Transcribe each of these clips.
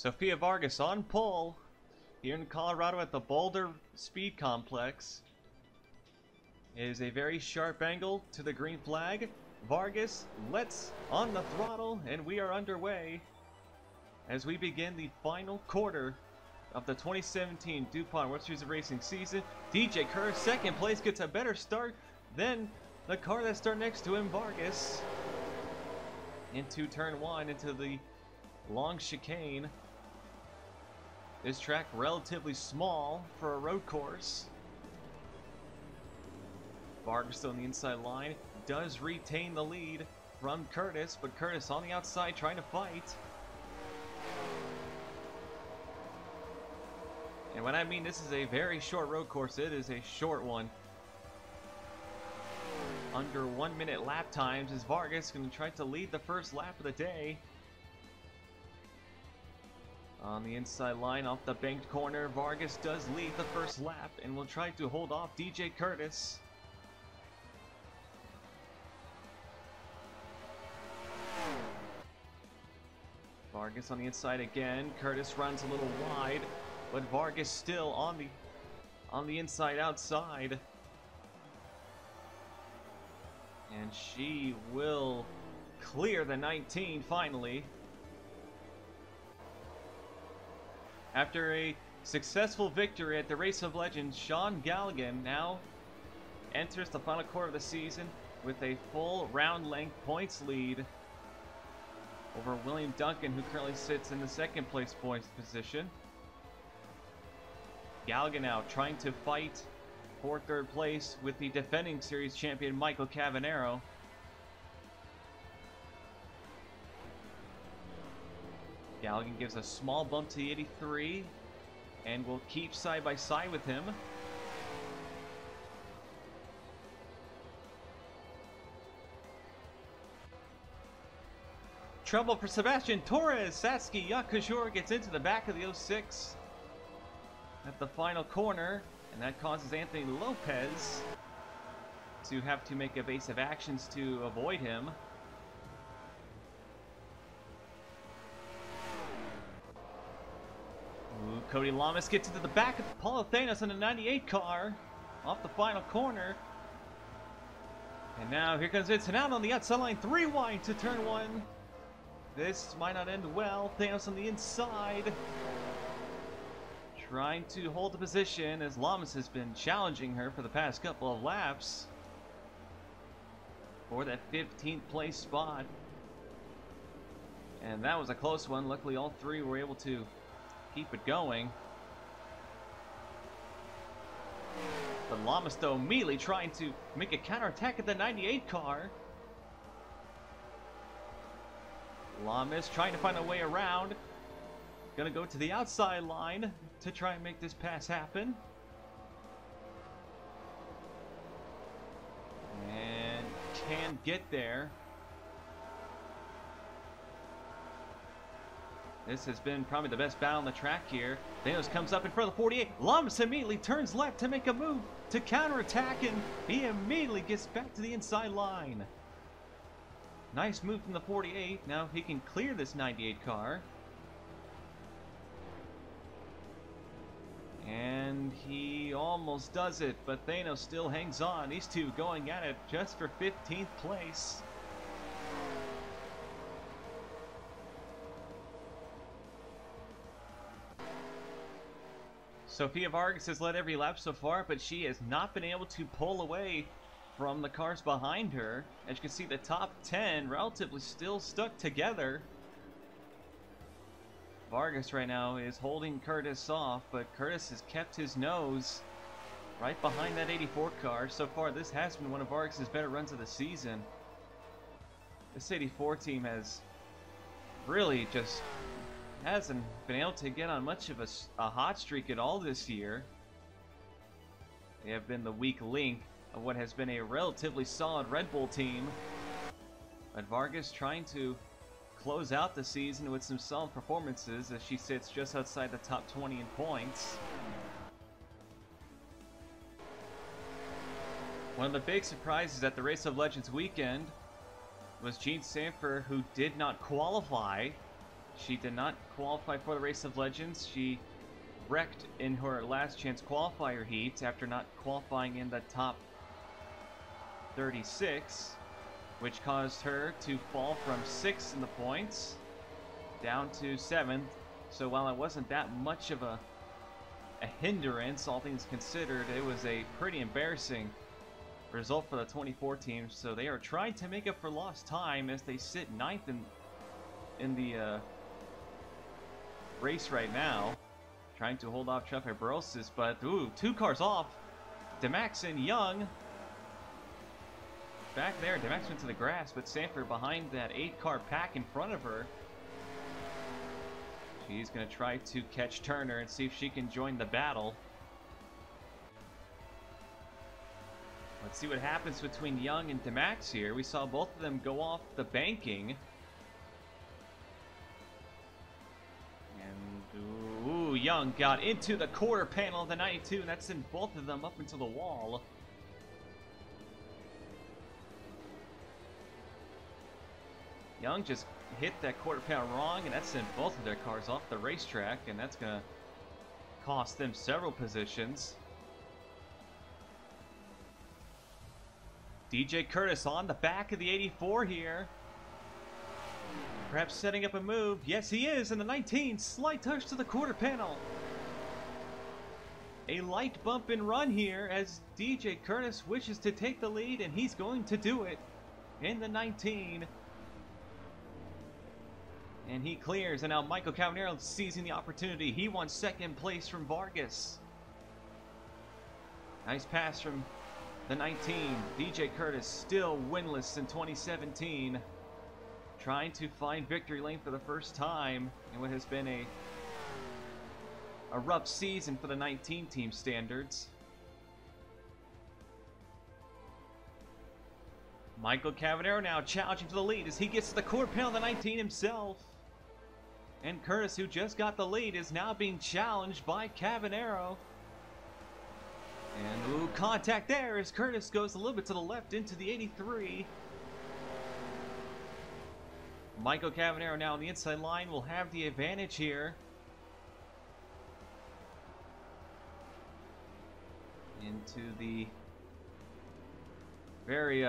Sofia Vargas on pole here in Colorado at the Boulder Speed Complex. It is a very sharp angle to the green flag. Vargas lets on the throttle, and we are underway as we begin the final quarter of the 2017 DuPont World Series of Racing season. DJ Kerr, second place, gets a better start than the car that started next to him, Vargas. Into turn one, into the long chicane. This track relatively small for a road course. Vargas on the inside line does retain the lead from Curtis, but Curtis on the outside trying to fight. And when I mean this is a very short road course, it is a short one. Under 1 minute lap times is Vargas going to try to lead the first lap of the day. On the inside line off the banked corner, Vargas does lead the first lap and will try to hold off DJ Curtis. Vargas on the inside again. Curtis runs a little wide, but Vargas still on the inside outside. And she will clear the 19 finally. After a successful victory at the Race of Legends, Sean Galligan now enters the final quarter of the season with a full round length points lead over William Duncan, who currently sits in the second place points position. Galligan now trying to fight for third place with the defending series champion Michael Cavanero. Galligan gives a small bump to the 83 and will keep side by side with him. Trouble for Sebastian Torres. Satsuki Yakujura gets into the back of the 06 at the final corner, and that causes Anthony Lopez to have to make evasive actions to avoid him. Ooh, Cody Lamas gets into the back of Paulo Thanos in a 98 car off the final corner. And now here comes Vincent out on the outside line, 3 wide to turn 1. This might not end well. Thanos on the inside, trying to hold the position as Lamas has been challenging her for the past couple of laps for that 15th place spot. And that was a close one. Luckily all three were able to keep it going. But Lamas though immediately trying to make a counterattack at the 98 car. Lamas trying to find a way around. Gonna go to the outside line to try and make this pass happen. And can get there. This has been probably the best battle on the track here. Thanos comes up in front of the 48. Lamas immediately turns left to make a move to counterattack, and he immediately gets back to the inside line. Nice move from the 48. Now he can clear this 98 car. And he almost does it, but Thanos still hangs on. These two going at it just for 15th place. Sofia Vargas has led every lap so far, but she has not been able to pull away from the cars behind her. As you can see, the top 10 relatively still stuck together. Vargas right now is holding Curtis off, but Curtis has kept his nose right behind that 84 car. So far, this has been one of Vargas' better runs of the season. This 84 team has really just hasn't been able to get on much of a hot streak at all this year. They have been the weak link of what has been a relatively solid Red Bull team. But Vargas trying to close out the season with some solid performances as she sits just outside the top 20 in points. One of the big surprises at the Race of Legends weekend was Gene Sanford, who did not qualify She did not qualify for the Race of Legends. She wrecked in her last chance qualifier heat after not qualifying in the top 36, which caused her to fall from 6th in the points down to 7th. So while it wasn't that much of a hindrance, all things considered, it was a pretty embarrassing result for the 24 team. So they are trying to make up for lost time as they sit 9th in the race right now, trying to hold off traffic fibrosis. But ooh, 2 cars off. Demax and Young back there. Demax went to the grass, but Sanford behind that 8-car pack in front of her. She's going to try to catch Turner and see if she can join the battle. Let's see what happens between Young and Demax here. We saw both of them go off the banking. And ooh, Young got into the quarter panel of the 92, and that sent both of them up into the wall. Young just hit that quarter panel wrong, and that sent both of their cars off the racetrack, and that's going to cost them several positions. DJ Curtis on the back of the 84 here. Perhaps setting up a move. Yes, he is in the 19. Slight touch to the quarter panel. A light bump and run here as DJ Curtis wishes to take the lead, and he's going to do it in the 19. And he clears, and now Michael Cavanero seizing the opportunity. He won 2nd place from Vargas. Nice pass from the 19. DJ Curtis still winless in 2017. Trying to find victory lane for the first time in what has been a rough season for the 19 team standards. Michael Cavanero now challenging for the lead as he gets to the quarter panel of the 19 himself. And Curtis, who just got the lead, is now being challenged by Cavanero. And ooh, contact there as Curtis goes a little bit to the left into the 83. Michael Cavanero now on the inside line will have the advantage here. Into the very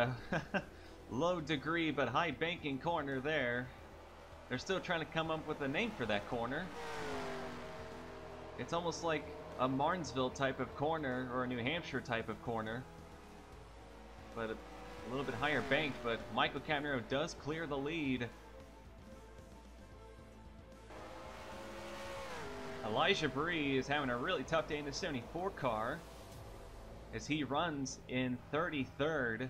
low degree but high banking corner there. They're still trying to come up with a name for that corner. It's almost like a Martinsville type of corner or a New Hampshire type of corner, but a little bit higher banked. But Michael Cavanero does clear the lead. Elijah Bree is having a really tough day in the 74 car as he runs in 33rd. In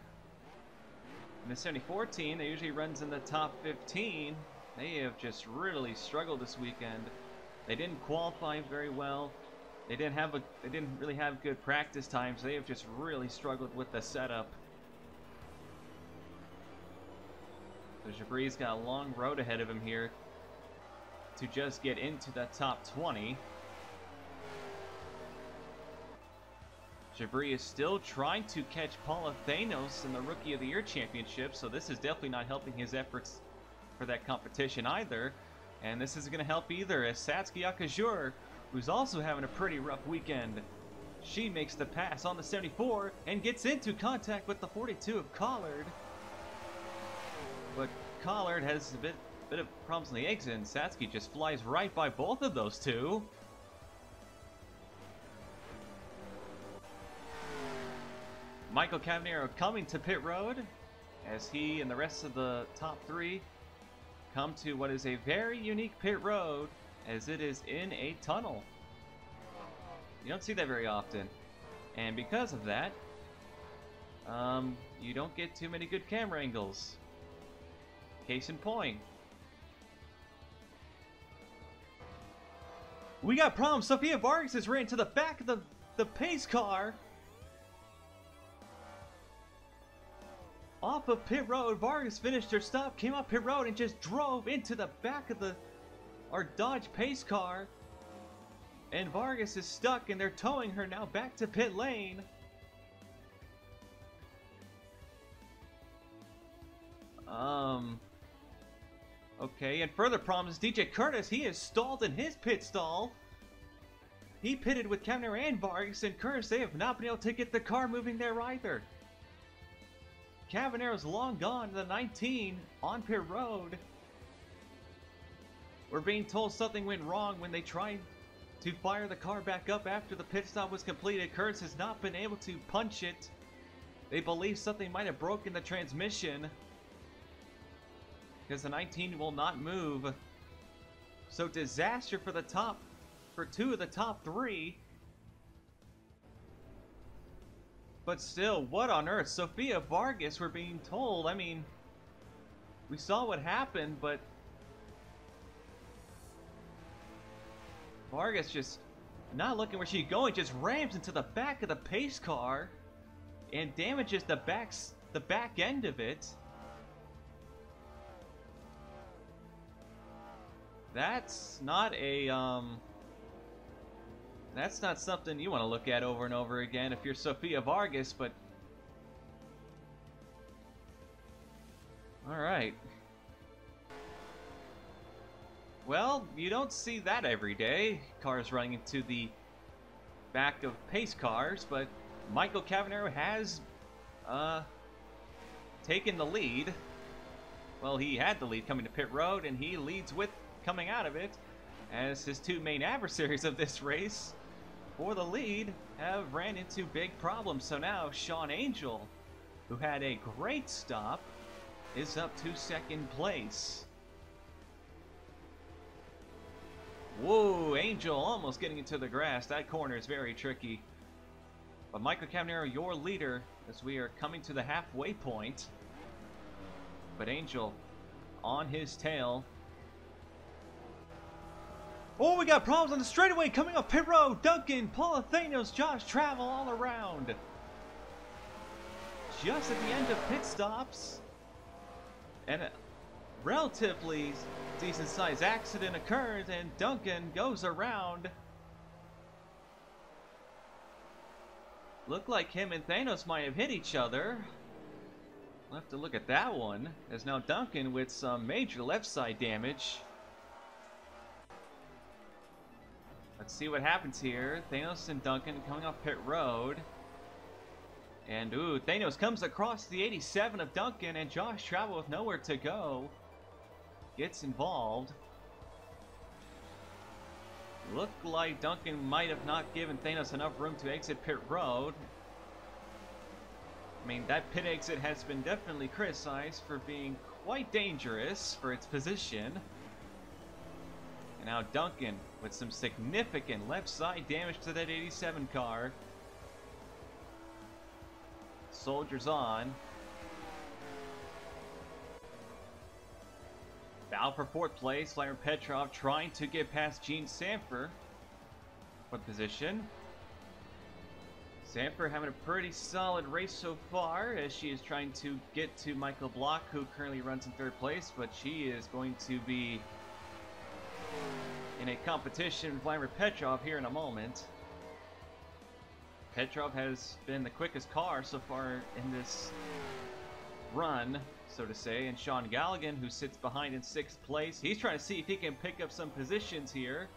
the 74 team, they usually runs in the top 15. They have just really struggled this weekend. They didn't qualify very well. They didn't really have good practice times. They have just really struggled with the setup. So Jabree's got a long road ahead of him here to just get into the top 20. Jabri is still trying to catch Paula Thanos in the Rookie of the Year Championship, so this is definitely not helping his efforts for that competition either. And this isn't going to help either as Satsuki Akajur, who's also having a pretty rough weekend, she makes the pass on the 74 and gets into contact with the 42 of Collard. But Collard has a bit of problems on the exit, and Satsuki just flies right by both of those two. Michael Cavanero coming to pit road as he and the rest of the top 3 come to what is a very unique pit road, as it is in a tunnel. You don't see that very often, and because of that, you don't get too many good camera angles. Case in point, we got problems. Sophia Vargas has ran to the back of the pace car. Off of pit road, Vargas finished her stop, came up pit road, and just drove into the back of our Dodge pace car. And Vargas is stuck, and they're towing her now back to pit lane. Okay, and further problems, DJ Curtis, he is stalled in his pit stall. He pitted with Kemner and Vargas, and Curtis, they have not been able to get the car moving there either. Cavanero's long gone to the 19 on pit road. We're being told something went wrong when they tried to fire the car back up after the pit stop was completed. Curtis has not been able to punch it. They believe something might have broken the transmission because the 19 will not move. So disaster for the top, for two of the top three. But still, what on earth? Sofia Vargas, we're being told. I mean, we saw what happened, but Vargas just not looking where she's going, just rams into the back of the pace car and damages the back end of it. That's not a that's not something you want to look at over and over again if you're Sofia Vargas, but all right. Well, you don't see that every day. Cars running into the back of pace cars, but Michael Cavanero has taken the lead. Well, he had the lead coming to pit road, and he leads with coming out of it, as his two main adversaries of this race for the lead have ran into big problems. So now Sean Angel, who had a great stop, is up to second place. Whoa, Angel almost getting into the grass. That corner is very tricky. But Michael Cavanero, your leader, as we are coming to the halfway point. But Angel on his tail. Oh, we got problems on the straightaway coming up pit road. Duncan, Paul Thanos, Josh Travel all around. Just at the end of pit stops. And a relatively decent sized accident occurs, and Duncan goes around. Looked like him and Thanos might have hit each other. We'll have to look at that one, as now Duncan with some major left side damage. Let's see what happens here. Thanos and Duncan coming off pit road. And ooh, Thanos comes across the 87 of Duncan, and Josh Travel with nowhere to go gets involved. Looked like Duncan might have not given Thanos enough room to exit pit road. I mean, that pit exit has been definitely criticized for being quite dangerous for its position. And now Duncan with some significant left side damage to that 87 car. Soldiers on. Battle for fourth place. Vladimir Petrov trying to get past Gene Sanford for position. Sanford having a pretty solid race so far, as she is trying to get to Michael Block, who currently runs in third place, but she is going to be in a competition with Vladimir Petrov here in a moment. Petrov has been the quickest car so far in this run, so to say, and Sean Galligan, who sits behind in sixth place, he's trying to see if he can pick up some positions here,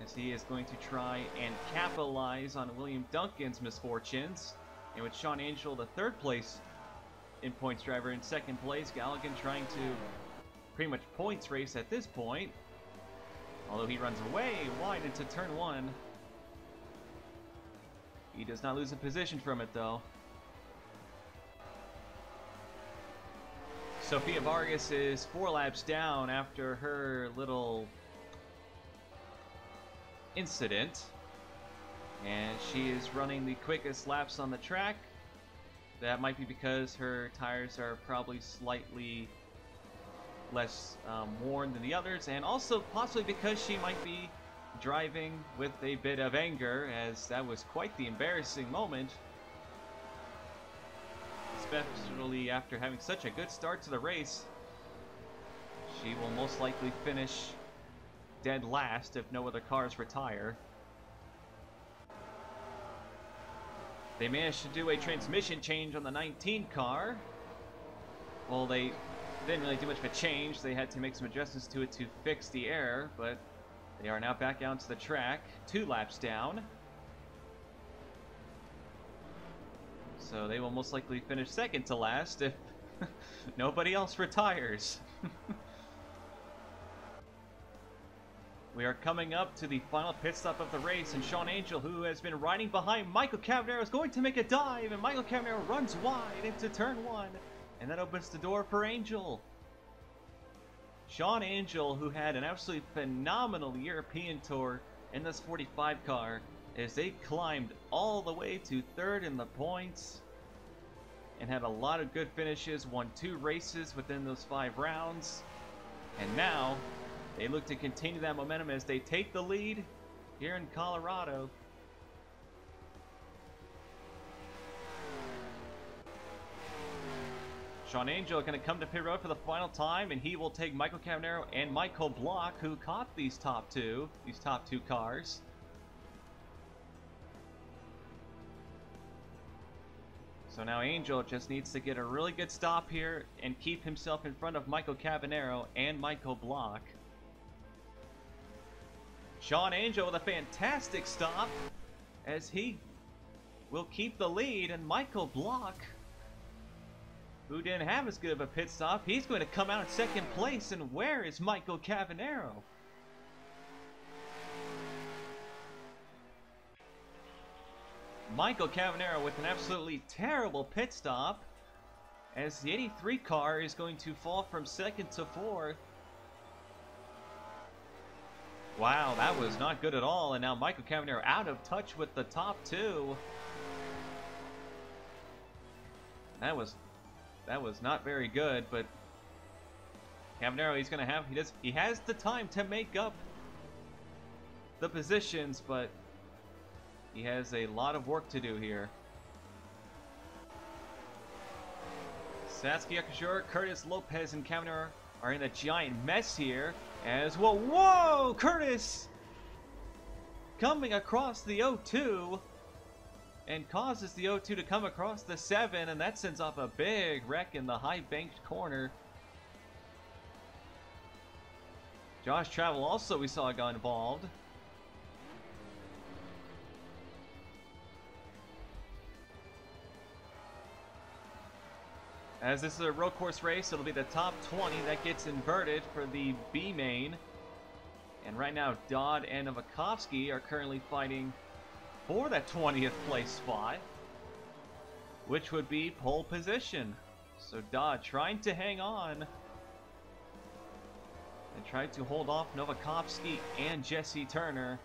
as he is going to try and capitalize on William Duncan's misfortunes. And with Sean Angel, the third place in points driver, in second place, Galligan trying to pretty much points race at this point, although he runs way wide into turn one. He does not lose a position from it, though. Sofia Vargas is 4 laps down after her little incident, and she is running the quickest laps on the track. That might be because her tires are probably slightly less worn than the others, and also possibly because she might be driving with a bit of anger, as that was quite the embarrassing moment, especially after having such a good start to the race. She will most likely finish dead last if no other cars retire. They managed to do a transmission change on the 19 car. Well, they Didn't really do much of a change. They had to make some adjustments to it to fix the error, but they are now back out to the track, 2 laps down. So they will most likely finish second to last if nobody else retires. We are coming up to the final pit stop of the race, and Sean Angel, who has been riding behind Michael Cavanero, is going to make a dive, and Michael Cavanero runs wide into turn 1, and that opens the door for Angel. Sean Angel, who had an absolutely phenomenal European tour in this 45 car, as they climbed all the way to 3rd in the points and had a lot of good finishes, won 2 races within those 5 rounds, and now they look to continue that momentum as they take the lead here in Colorado. Sean Angel going to come to pit road for the final time, and he will take Michael Cavanero and Michael Block, who caught these top two cars. So now Angel just needs to get a really good stop here and keep himself in front of Michael Cavanero and Michael Block. Sean Angel with a fantastic stop as he will keep the lead, and Michael Block, who didn't have as good of a pit stop, he's going to come out in 2nd place. And where is Michael Cavanero? Michael Cavanero with an absolutely terrible pit stop, as the 83 car is going to fall from 2nd to 4th. Wow, that was not good at all, and now Michael Cavanero out of touch with the top 2. That was not very good, but Cavanero, he has the time to make up the positions, but he has a lot of work to do here. Saskia Kajur, Curtis Lopez, and Cavanero are in a giant mess here as well. Whoa! Curtis coming across the O2 and causes the O2 to come across the 7, and that sends off a big wreck in the high banked corner. Josh Travel also, we saw, got involved. As this is a road course race, it'll be the top 20 that gets inverted for the B main. And right now, Dodd and Novakovsky are currently fighting for that 20th place spot, which would be pole position. So Dodd trying to hang on and try to hold off Novakovsky and Jesse Turner.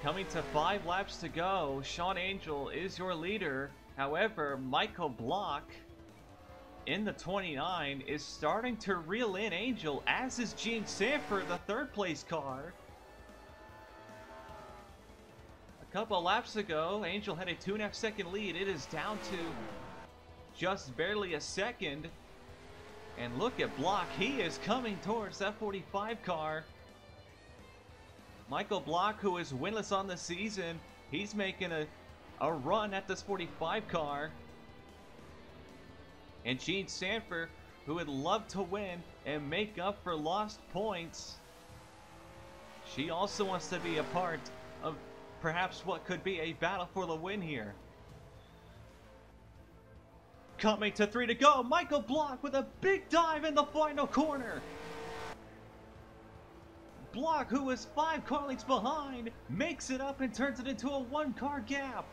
Coming to 5 laps to go, Sean Angel is your leader. However, Michael Block in the 29 is starting to reel in Angel, as is Gene Sanford, the 3rd place car. A couple of laps ago, Angel had a 2.5 second lead. It is down to just barely a second. And look at Block, he is coming towards that 45 car. Michael Block, who is winless on the season, he's making a run at this 45 car. And Gene Sanford, who would love to win and make up for lost points, she also wants to be a part of perhaps what could be a battle for the win here. Coming to 3 to go, Michael Block with a big dive in the final corner. Block, who is 5 car lengths behind, makes it up and turns it into a 1-car gap.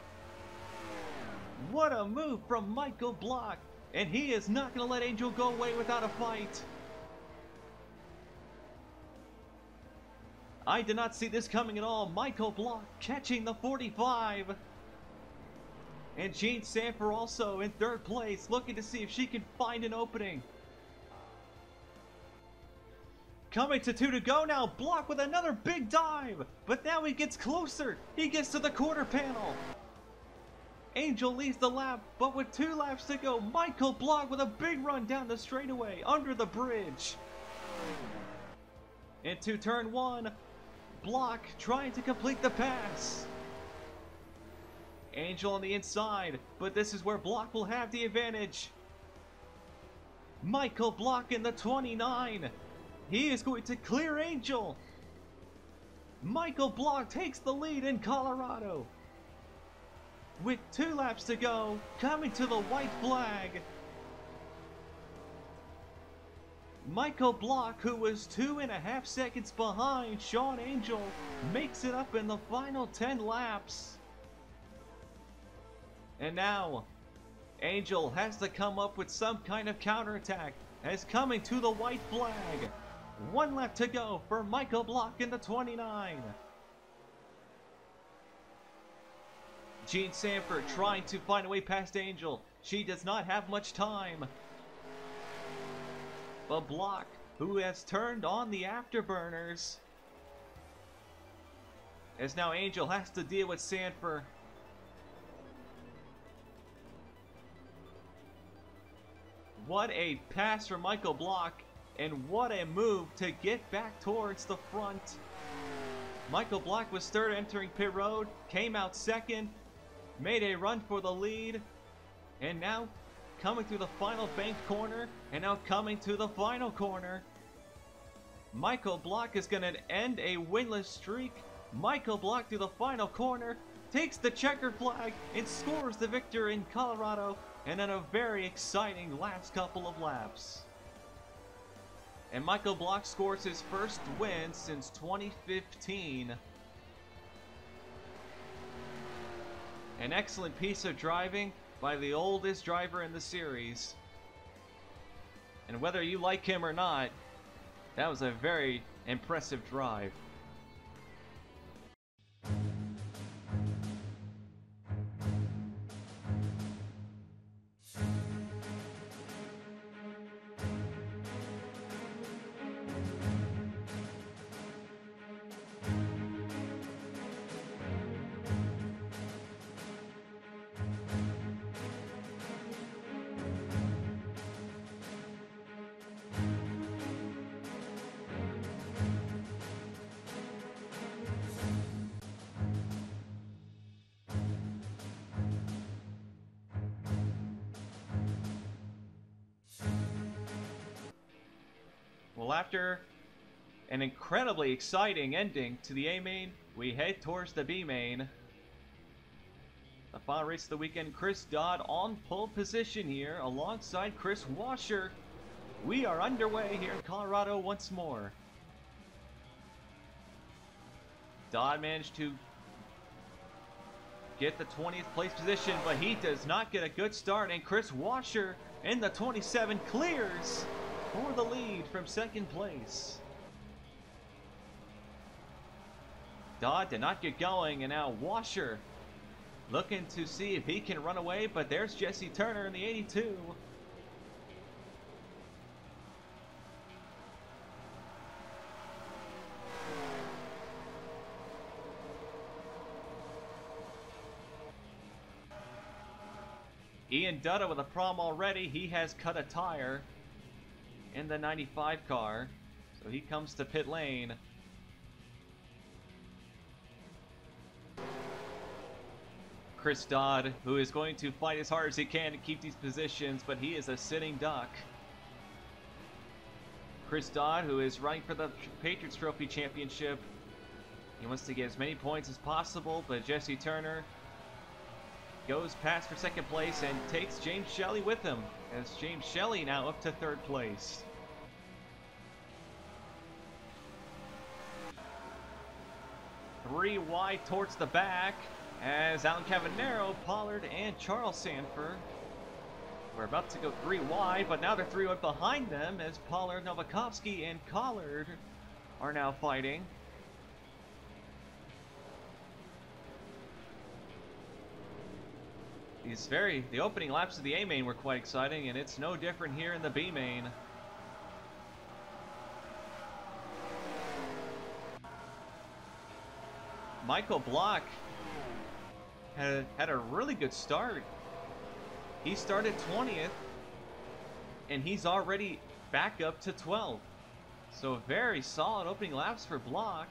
What a move from Michael Block, and he is not going to let Angel go away without a fight. I did not see this coming at all. Michael Block catching the 45. And Gene Sanford also in 3rd place, looking to see if she can find an opening. Coming to 2 to go now, Block with another big dive, but now he gets closer. He gets to the quarter panel. Angel leads the lap, but with 2 laps to go, Michael Block with a big run down the straightaway under the bridge. Into turn 1, Block trying to complete the pass. Angel on the inside, but this is where Block will have the advantage. Michael Block in the 29. He is going to clear Angel. Michael Block takes the lead in Colorado. With 2 laps to go, coming to the white flag. Michael Block, who was 2.5 seconds behind Sean Angel, makes it up in the final 10 laps. And now, Angel has to come up with some kind of counterattack as coming to the white flag. 1 lap to go for Michael Block in the 29. Jean Sanford trying to find a way past Angel. She does not have much time. But Block, who has turned on the afterburners, as now Angel has to deal with Sanford. What a pass from Michael Block, and what a move to get back towards the front. Michael Block was third entering pit road, came out second, made a run for the lead, and now coming through the final banked corner, and now coming to the final corner. Michael Block is going to end a winless streak. Michael Block through the final corner, takes the checkered flag, and scores the victory in Colorado, and in a very exciting last couple of laps. And Michael Block scores his first win since 2015. An excellent piece of driving by the oldest driver in the series. And whether you like him or not, that was a very impressive drive. Well, after an incredibly exciting ending to the A main, we head towards the B main. The final race of the weekend, Chris Dodd on pole position here alongside Chris Washer. We are underway here in Colorado once more. Dodd managed to get the 20th place position, but he does not get a good start, and Chris Washer in the 27 clears for the lead from second place. Dodd did not get going, and now Washer looking to see if he can run away, but there's Jesse Turner in the 82. Ian Dutta with a problem already. He has cut a tire in the 95 car, so he comes to pit lane. Chris Dodd, who is going to fight as hard as he can to keep these positions, but he is a sitting duck. Chris Dodd, who is running for the Patriots Trophy Championship, he wants to get as many points as possible, but Jesse Turner goes past for second place and takes James Shelley with him, as James Shelley now up to third place. Three wide towards the back as Alan Cavanero, Pollard, and Charles Sanford were about to go 3 wide, but now they're 3 wide behind them as Pollard, Novakovsky, and Collard are now fighting. The opening laps of the A main were quite exciting, and it's no different here in the B main. Michael Block had a really good start. He started 20th, and he's already back up to 12th. So very solid opening laps for Block.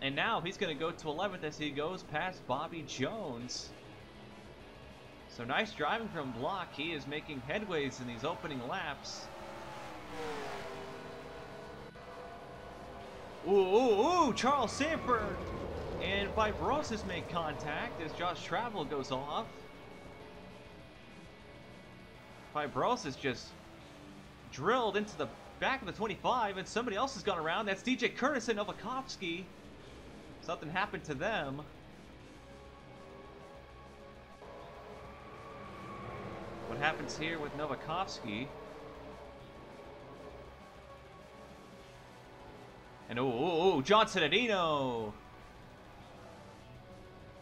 And now he's going to go to 11th as he goes past Bobby Jones. So nice driving from Block. He is making headways in these opening laps. Ooh, Charles Sanford and Vibrosis make contact as Josh Travel goes off. Vibrosis just drilled into the back of the 25, and somebody else has gone around. That's DJ Curtis and Novakovsky. Something happened to them. What happens here with Novakovsky? And John Cittadino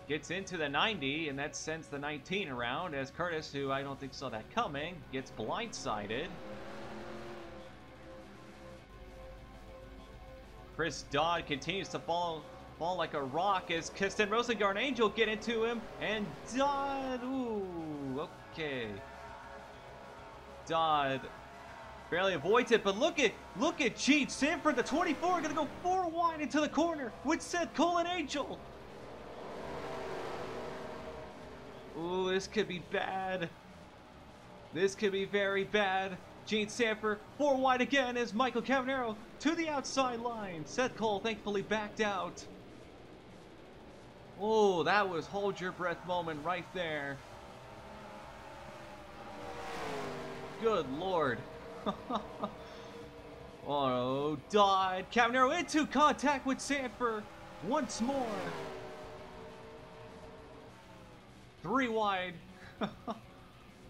gets into the 90, and that sends the 19 around as Curtis, who I don't think saw that coming, gets blindsided. Chris Dodd continues to fall like a rock as Kirsten Rosengarn Angel get into him, and Dodd, okay. Dodd barely avoids it, but look at Gene Sanford, the 24, gonna go 4 wide into the corner with Seth Cole and Angel. Ooh, this could be bad. This could be very bad. Gene Sanford 4 wide again as Michael Cavanero to the outside line. Seth Cole thankfully backed out. Oh, that was hold your breath moment right there. Good Lord. Oh, Dodd. Cavanero into contact with Sanford once more. 3 wide.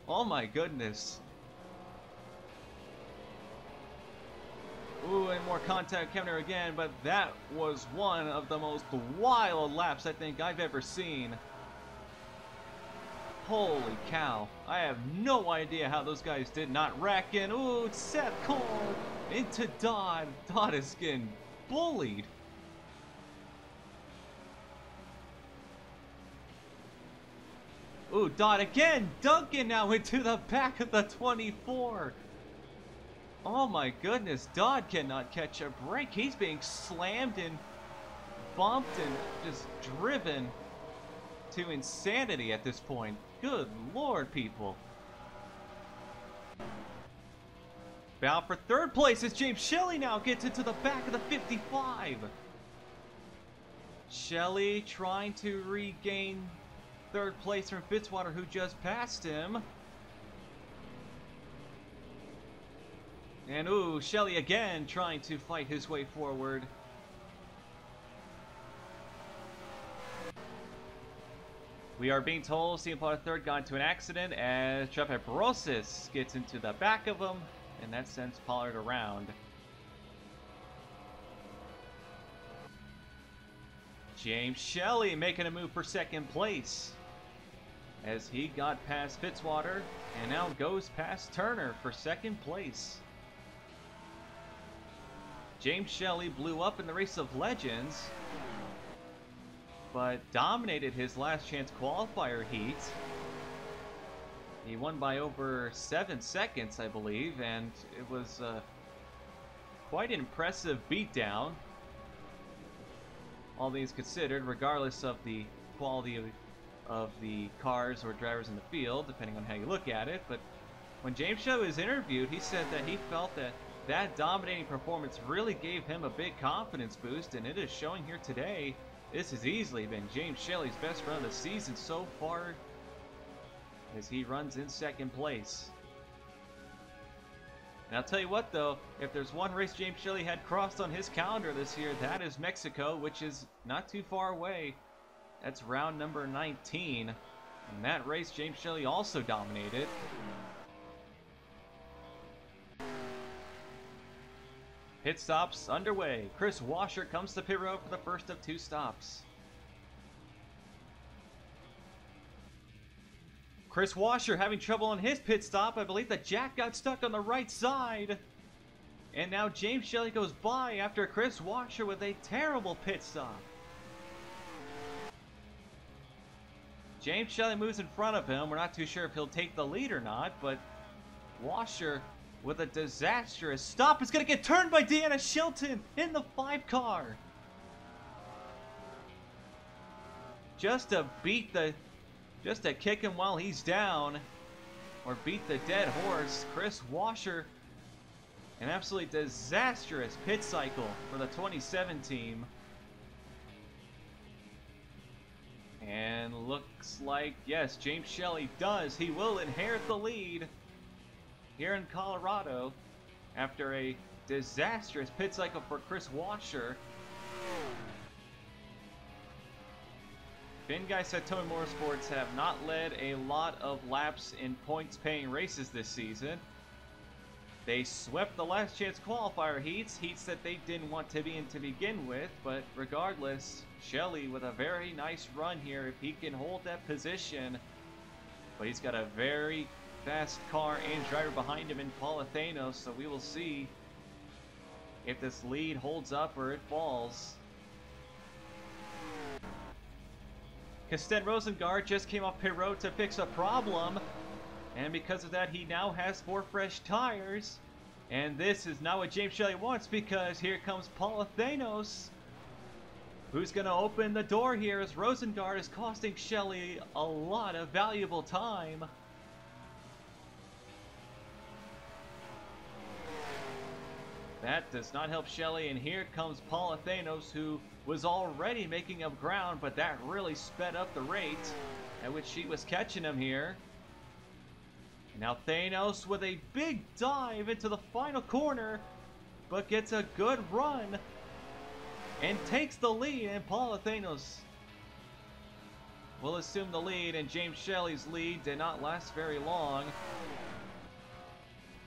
Oh my goodness. Ooh, and more contact Cavanero again, but that was one of the most wild laps I think I've ever seen. Holy cow. I have no idea how those guys did not wreck in. Ooh, Seth Cole into Dodd. Dodd is getting bullied. Ooh, Dodd again. Duncan now into the back of the 24. Oh my goodness. Dodd cannot catch a break. He's being slammed and bumped and just driven to insanity at this point. Good Lord, people. Bound for 3rd place as James Shelley now gets into the back of the 55. Shelley trying to regain 3rd place from Fitzwater, who just passed him. And ooh, Shelley again trying to fight his way forward. We are being told CM Punk 3rd got into an accident as Trevor Brosis gets into the back of him, and that sends Pollard around. James Shelley making a move for 2nd place as he got past Fitzwater and now goes past Turner for 2nd place. James Shelley blew up in the Race of Legends, but dominated his last chance qualifier heat. He won by over 7 seconds, I believe, and it was quite an impressive beatdown, all things considered, regardless of the quality of the cars or drivers in the field, depending on how you look at it. But when James Shelley was interviewed, he said that he felt that dominating performance really gave him a big confidence boost, and it is showing here today. This has easily been James Shelley's best run of the season so far as he runs in 2nd place. And I'll tell you what though, if there's one race James Shelley had crossed on his calendar this year, that is Mexico, which is not too far away. That's round number 19. And that race James Shelley also dominated. Pit stops underway. Chris Washer comes to pit road for the first of 2 stops. Chris Washer having trouble on his pit stop. I believe that Jack got stuck on the right side. And now James Shelley goes by after Chris Washer with a terrible pit stop. James Shelley moves in front of him. We're not too sure if he'll take the lead or not, but Washer with a disastrous stop is going to get turned by Deanna Shelton in the 5 car. just to kick him while he's down, or beat the dead horse. Chris Washer, an absolutely disastrous pit cycle for the 27 team. And looks like, yes, James Shelley does. He will inherit the lead here in Colorado after a disastrous pit cycle for Chris Washer. Bingai Satomi Motorsports have not led a lot of laps in points-paying races this season. They swept the last chance qualifier heats that they didn't want to be in to begin with, but regardless, Shelley with a very nice run here if he can hold that position. But he's got a very fast car and driver behind him in Paul Athanos, so we will see if this lead holds up or it falls. Kasten Rosengard just came off pit road to fix a problem, and because of that he now has 4 fresh tires. And this is not what James Shelley wants, because here comes Paul Athanos, who's going to open the door here as Rosengard is costing Shelley a lot of valuable time. That does not help Shelley, and here comes Paul Athanos, who was already making up ground, but that really sped up the rate at which she was catching him here. And now Thanos with a big dive into the final corner, but gets a good run and takes the lead, and Paul Athanos will assume the lead, and James Shelley's lead did not last very long.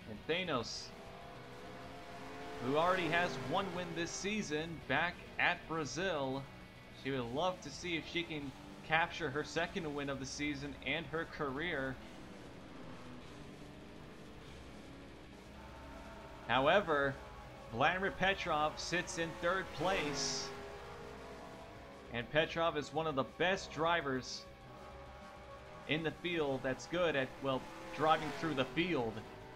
And Thanos, who already has 1 win this season back at Brazil, she would love to see if she can capture her 2nd win of the season and her career. However, Vladimir Petrov sits in 3rd place, and Petrov is one of the best drivers in the field that's good at, well, driving through the field,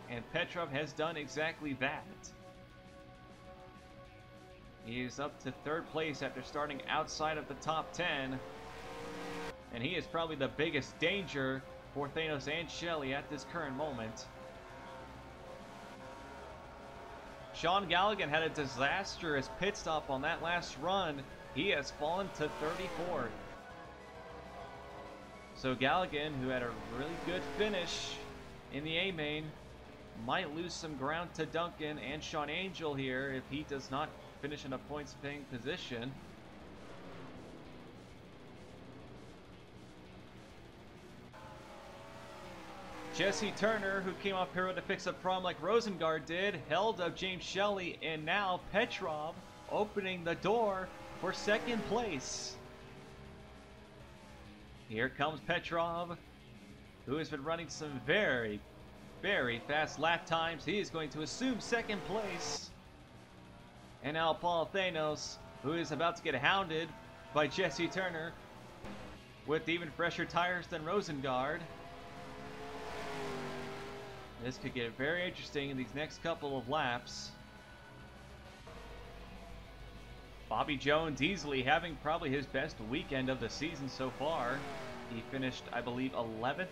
and Petrov has done exactly that. He is up to 3rd place after starting outside of the top 10. And he is probably the biggest danger for Thanos and Shelley at this current moment. Sean Galligan had a disastrous pit stop on that last run. He has fallen to 34th. So Galligan, who had a really good finish in the A-main, might lose some ground to Duncan and Sean Angel here if he does not finish in a points-paying position. Jesse Turner, who came off pit road to fix a problem like Rosengard did, held up James Shelley, and now Petrov opening the door for 2nd place. Here comes Petrov, who has been running some very, very fast lap times. He is going to assume 2nd place. And now Paul Thanos, who is about to get hounded by Jesse Turner with even fresher tires than Rosengard. This could get very interesting in these next couple of laps. Bobby Jones easily having probably his best weekend of the season so far. He finished, I believe, 11th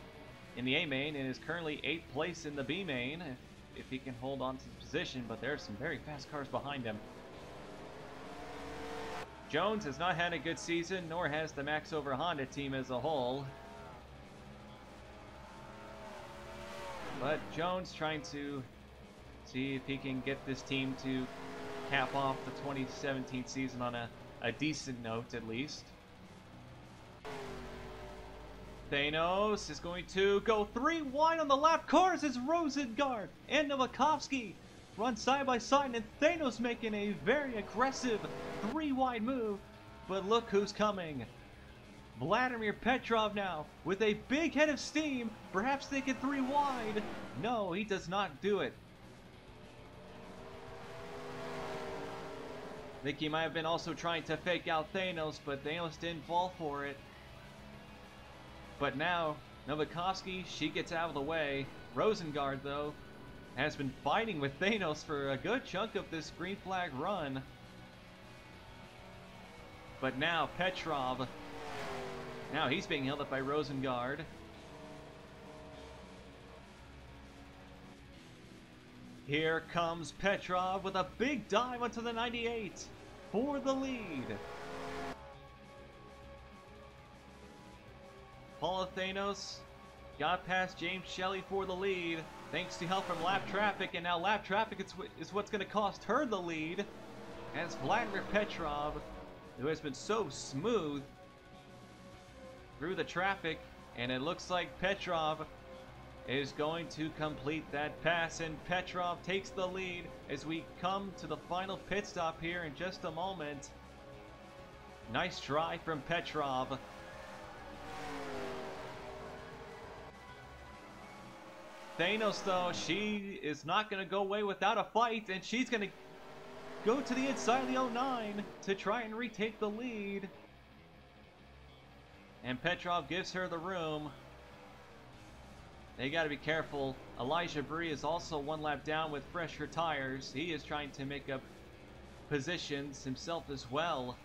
in the A-main and is currently 8th place in the B-main if he can hold on to the position, but there are some very fast cars behind him. Jones has not had a good season, nor has the Max Over Honda team as a whole. But Jones trying to see if he can get this team to cap off the 2017 season on a decent note, at least. Thanos is going to go 3 wide on the lap cars as Rosengard and Novakovsky run side by side, and Thanos making a very aggressive 3 wide move. But look who's coming. Vladimir Petrov now with a big head of steam. Perhaps they get 3 wide. No, he does not do it. I think he might have been also trying to fake out Thanos, but Thanos didn't fall for it. But now, Novakovsky, she gets out of the way. Rosengard, though, has been fighting with Thanos for a good chunk of this green flag run. But now Petrov Now he's being held up by Rosengard. Here comes Petrov with a big dive onto the 98 for the lead. Thanos got past James Shelley for the lead, thanks to help from Lap Traffic, and now Lap Traffic is what's going to cost her the lead, as Vladimir Petrov, who has been so smooth through the traffic, and it looks like Petrov is going to complete that pass, and Petrov takes the lead as we come to the final pit stop here in just a moment. Nice try from Petrov. Thanos, though, she is not going to go away without a fight, and she's going to go to the inside of the 09 to try and retake the lead. And Petrov gives her the room. They got to be careful. Elijah Bree is also one lap down with fresher tires. He is trying to make up positions himself as well.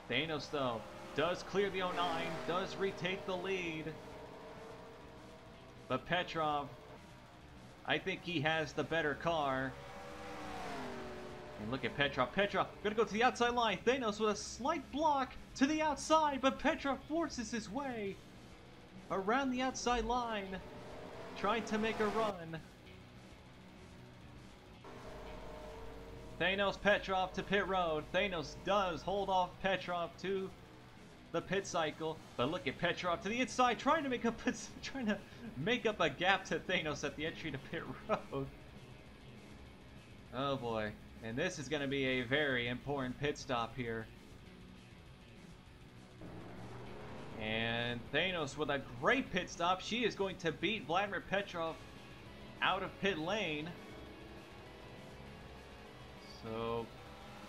Thanos, though, does clear the 09, does retake the lead. But Petrov, I think he has the better car. And look at Petrov. Petrov gonna go to the outside line. Thanos with a slight block to the outside, but Petrov forces his way around the outside line, trying to make a run. Thanos, Petrov to pit road. Thanos does hold off Petrov to the pit cycle, but look at Petrov to the inside, trying to make up a gap to Thanos at the entry to pit road. Oh boy, and this is going to be a very important pit stop here. And Thanos with a great pit stop. She is going to beat Vladimir Petrov out of pit lane. So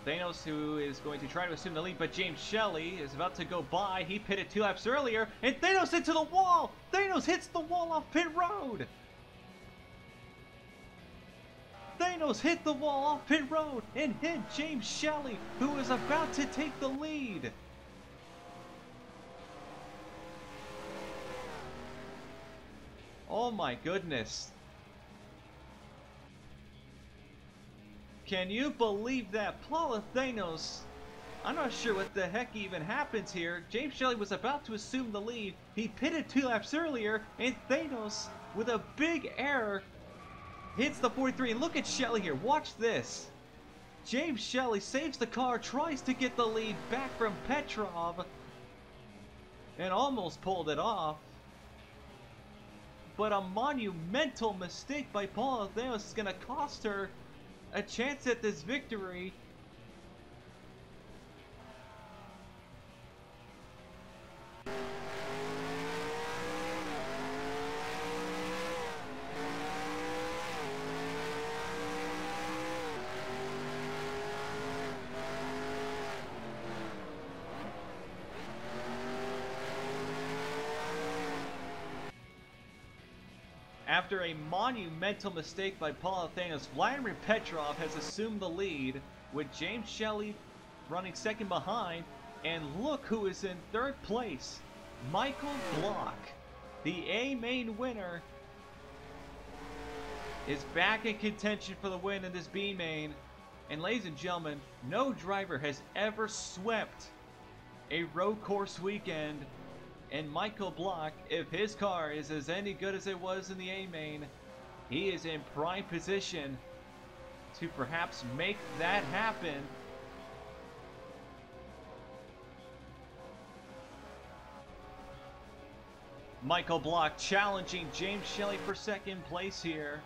Thanos, who is going to try to assume the lead, but James Shelley is about to go by. He pitted 2 laps earlier, and Thanos into the wall! Thanos hits the wall off pit road! Thanos hit the wall off pit road and hit James Shelley, who is about to take the lead. Oh my goodness. Can you believe that? Paula Thanos, I'm not sure what the heck even happens here. James Shelley was about to assume the lead. He pitted 2 laps earlier, and Thanos, with a big error, hits the 43. And look at Shelley here. Watch this. James Shelley saves the car, tries to get the lead back from Petrov, and almost pulled it off. But a monumental mistake by Paula Thanos is going to cost her a chance at this victory. After a monumental mistake by Paula Thanos, Vladimir Petrov has assumed the lead, with James Shelley running second behind. And look who is in third place. Michael Block, the A main winner, is back in contention for the win in this B main. And ladies and gentlemen, no driver has ever swept a road course weekend. And Michael Block, if his car is as any good as it was in the A main, he is in prime position to perhaps make that happen. Michael Block challenging James Shelley for second place here.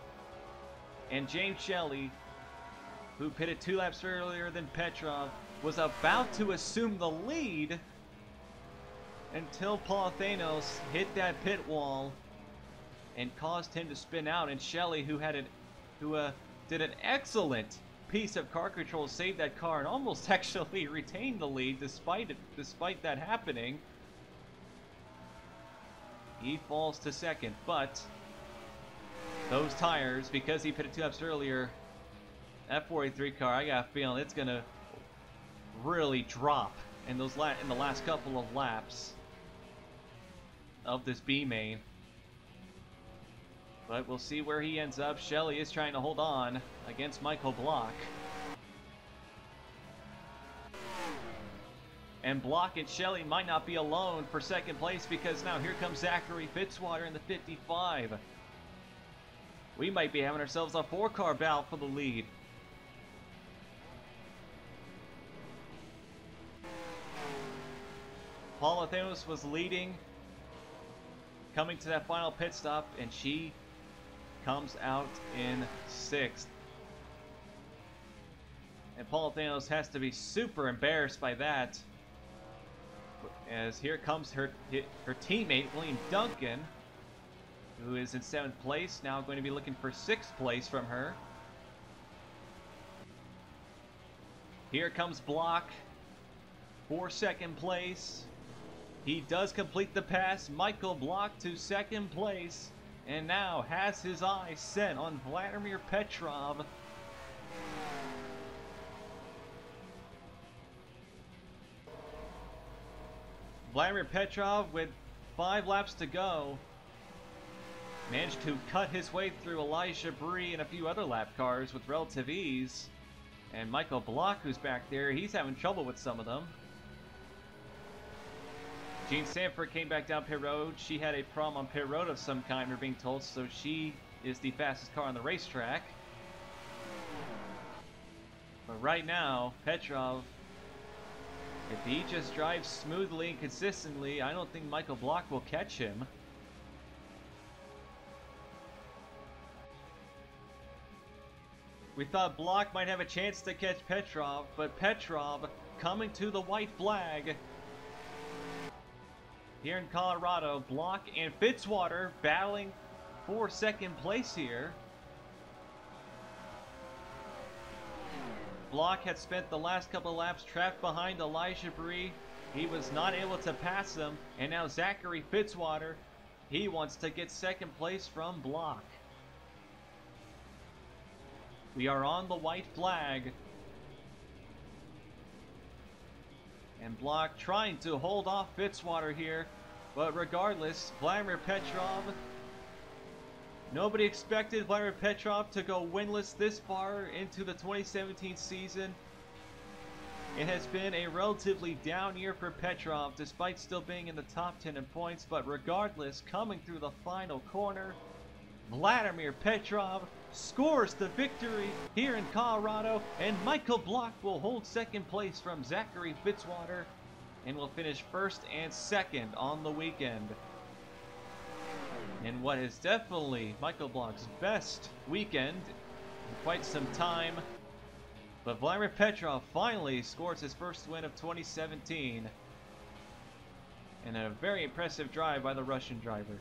And James Shelley, who pitted 2 laps earlier than Petrov, was about to assume the lead until Paul Thanos hit that pit wall and caused him to spin out. And Shelley, who did an excellent piece of car control, saved that car and almost actually retained the lead despite that happening. He falls to second, but those tires, because he pitted 2 laps earlier, that 43 car, I got a feeling it's gonna really drop in the last couple of laps of this B main. But we'll see where he ends up. Shelley is trying to hold on against Michael Block. And Block and Shelley might not be alone for second place, because now here comes Zachary Fitzwater in the 55. We might be having ourselves a 4-car battle for the lead. Paula Thanos was leading, coming to that final pit stop, and she comes out in 6th. And Paula Thanos has to be super embarrassed by that, as here comes her teammate, William Duncan, who is in 7th place, now going to be looking for 6th place from her. Here comes Block for 2nd place. He does complete the pass. Michael Block to 2nd place, and now has his eyes set on Vladimir Petrov. Vladimir Petrov, with 5 laps to go, managed to cut his way through Elijah Bree and a few other lap cars with relative ease. And Michael Block, who's back there, he's having trouble with some of them. Jean Sanford came back down pit road. She had a problem on pit road of some kind, we're being told, so she is the fastest car on the racetrack. But right now, Petrov, if he just drives smoothly and consistently, I don't think Michael Block will catch him. We thought Block might have a chance to catch Petrov, but Petrov coming to the white flag. Here in Colorado, Block and Fitzwater battling for 2nd place here. Block had spent the last couple of laps trapped behind Elijah Bree. He was not able to pass him, and now Zachary Fitzwater, he wants to get 2nd place from Block. We are on the white flag. And Block trying to hold off Fitzwater here, but regardless, Vladimir Petrov, nobody expected Vladimir Petrov to go winless this far into the 2017 season. It has been a relatively down year for Petrov, despite still being in the top 10 in points, but regardless, coming through the final corner, Vladimir Petrov scores the victory here in Colorado, and Michael Block will hold 2nd place from Zachary Fitzwater and will finish 1st and 2nd on the weekend. In what is definitely Michael Block's best weekend in quite some time. But Vladimir Petrov finally scores his first win of 2017. And a very impressive drive by the Russian driver.